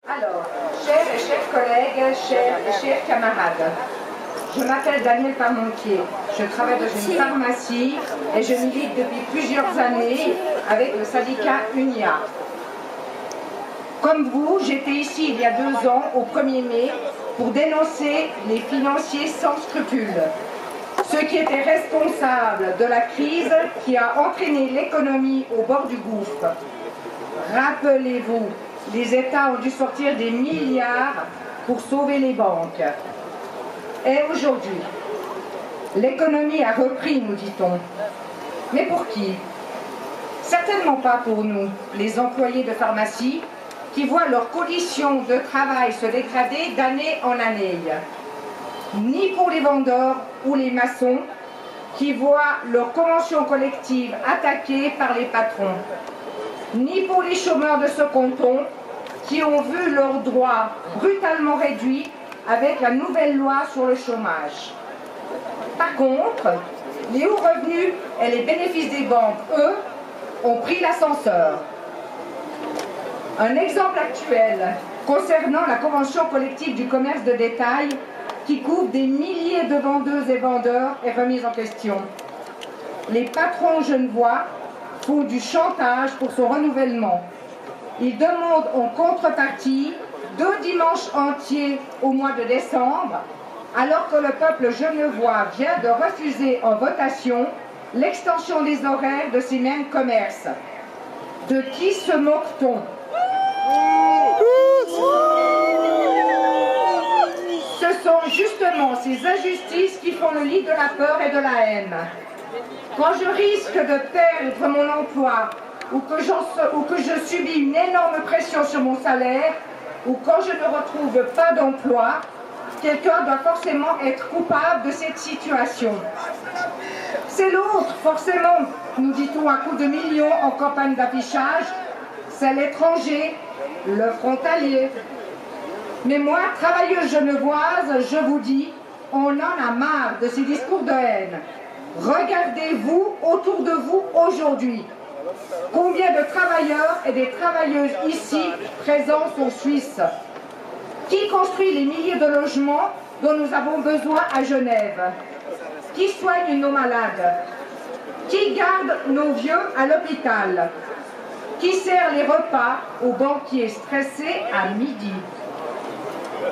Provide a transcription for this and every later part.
Alors, chers et chers collègues, chers et chers camarades, je m'appelle Danielle Parmentier, je travaille dans une pharmacie et je milite depuis plusieurs années avec le syndicat UNIA. Comme vous, j'étais ici il y a 2 ans, au 1er mai, pour dénoncer les financiers sans scrupules, ceux qui étaient responsables de la crise qui a entraîné l'économie au bord du gouffre. Rappelez-vous, les États ont dû sortir des milliards pour sauver les banques. Et aujourd'hui, l'économie a repris, nous dit-on. Mais pour qui? Certainement pas pour nous, les employés de pharmacie, qui voient leurs conditions de travail se dégrader d'année en année. Ni pour les vendeurs ou les maçons, qui voient leurs conventions collectives attaquées par les patrons. Ni pour les chômeurs de ce canton, qui ont vu leurs droits brutalement réduits avec la nouvelle loi sur le chômage. Par contre, les hauts revenus et les bénéfices des banques, eux, ont pris l'ascenseur. Un exemple actuel concernant la convention collective du commerce de détail qui couvre des milliers de vendeuses et vendeurs est remise en question. Les patrons genevois font du chantage pour son renouvellement. Ils demandent en contrepartie 2 dimanches entiers au mois de décembre, alors que le peuple genevois vient de refuser en votation l'extension des horaires de ces mêmes commerces. De qui se moque-t-on? Ce sont justement ces injustices qui font le lit de la peur et de la haine. Quand je risque de perdre mon emploi, ou que je subis une énorme pression sur mon salaire, ou quand je ne retrouve pas d'emploi, quelqu'un doit forcément être coupable de cette situation. C'est l'autre, forcément, nous dit-on à coups de millions en campagne d'affichage, c'est l'étranger, le frontalier. Mais moi, travailleuse genevoise, je vous dis, on en a marre de ces discours de haine. Regardez-vous autour de vous aujourd'hui. Combien de travailleurs et des travailleuses ici présents sont suisses? Qui construit les milliers de logements dont nous avons besoin à Genève? Qui soigne nos malades? Qui garde nos vieux à l'hôpital? Qui sert les repas aux banquiers stressés à midi?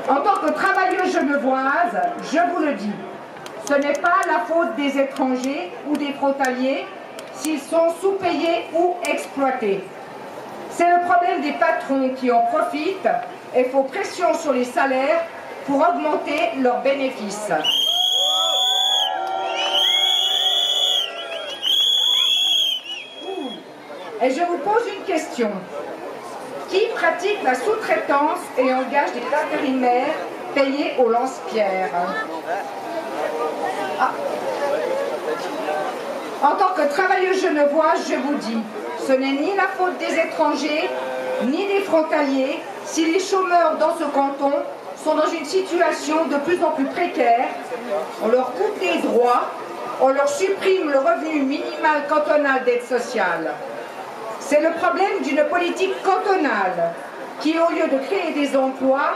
En tant que travailleuse genevoise, je vous le dis, ce n'est pas la faute des étrangers ou des frontaliers s'ils sont sous-payés ou exploités. C'est le problème des patrons qui en profitent et font pression sur les salaires pour augmenter leurs bénéfices. Et je vous pose une question. Qui pratique la sous-traitance et engage des intérimaires payés au lance-pierre? En tant que travailleuse genevoise, je vous dis, ce n'est ni la faute des étrangers, ni des frontaliers, si les chômeurs dans ce canton sont dans une situation de plus en plus précaire. On leur coupe des droits, on leur supprime le revenu minimal cantonal d'aide sociale. C'est le problème d'une politique cantonale qui, au lieu de créer des emplois,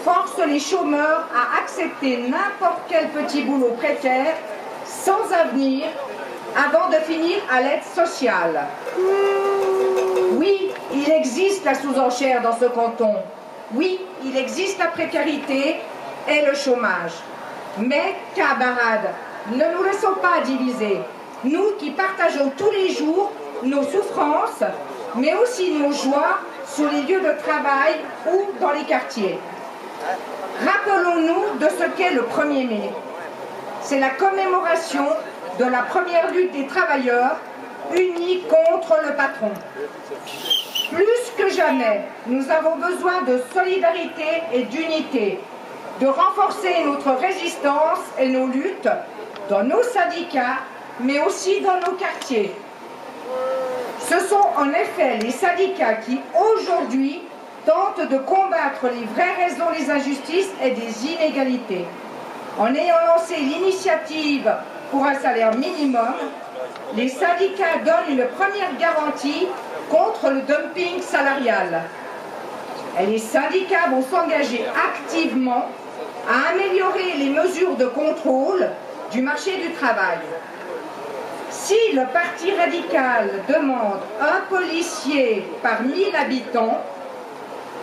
force les chômeurs à accepter n'importe quel petit boulot précaire, sans avenir, avant de finir à l'aide sociale. Oui, il existe la sous-enchère dans ce canton. Oui, il existe la précarité et le chômage. Mais, camarades, ne nous laissons pas diviser. Nous qui partageons tous les jours nos souffrances, mais aussi nos joies sur les lieux de travail ou dans les quartiers. Rappelons-nous de ce qu'est le 1er mai. C'est la commémoration de la première lutte des travailleurs unis contre le patron. Plus que jamais, nous avons besoin de solidarité et d'unité, de renforcer notre résistance et nos luttes dans nos syndicats, mais aussi dans nos quartiers. Ce sont en effet les syndicats qui, aujourd'hui, tentent de combattre les vraies raisons des injustices et des inégalités. En ayant lancé l'initiative pour un salaire minimum, les syndicats donnent une première garantie contre le dumping salarial. Et les syndicats vont s'engager activement à améliorer les mesures de contrôle du marché du travail. Si le Parti radical demande un policier par 1000 habitants,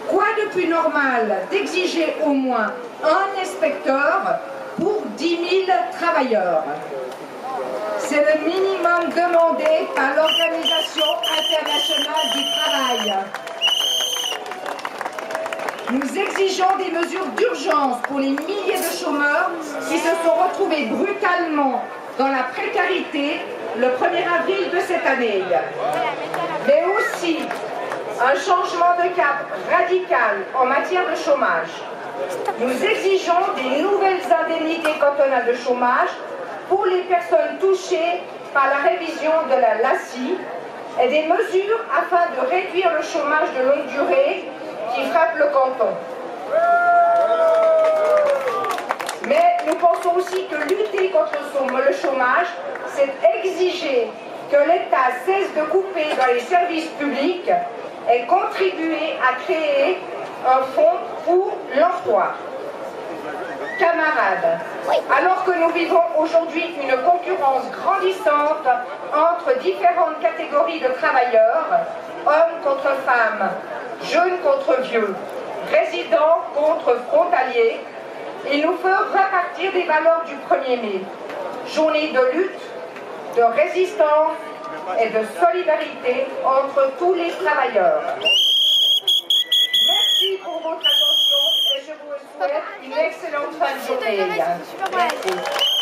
quoi de plus normal d'exiger au moins un inspecteur pour 10 000 travailleurs? C'est le minimum demandé par l'Organisation internationale du travail. Nous exigeons des mesures d'urgence pour les milliers de chômeurs qui se sont retrouvés brutalement dans la précarité le 1er avril de cette année. Mais aussi un changement de cap radical en matière de chômage. Nous exigeons des nouvelles indemnités cantonales de chômage pour les personnes touchées par la révision de la LACI et des mesures afin de réduire le chômage de longue durée qui frappe le canton. Mais nous pensons aussi que lutter contre le chômage, c'est exiger que l'État cesse de couper dans les services publics et contribuer à créer un fonds pour l'emploi. Camarades, alors que nous vivons aujourd'hui une concurrence grandissante entre différentes catégories de travailleurs, hommes contre femmes, jeunes contre vieux, résidents contre frontaliers, il nous faut repartir des valeurs du 1er mai. Journée de lutte, de résistance et de solidarité entre tous les travailleurs. Merci pour votre attention et je vous souhaite une excellente fin de journée. Merci.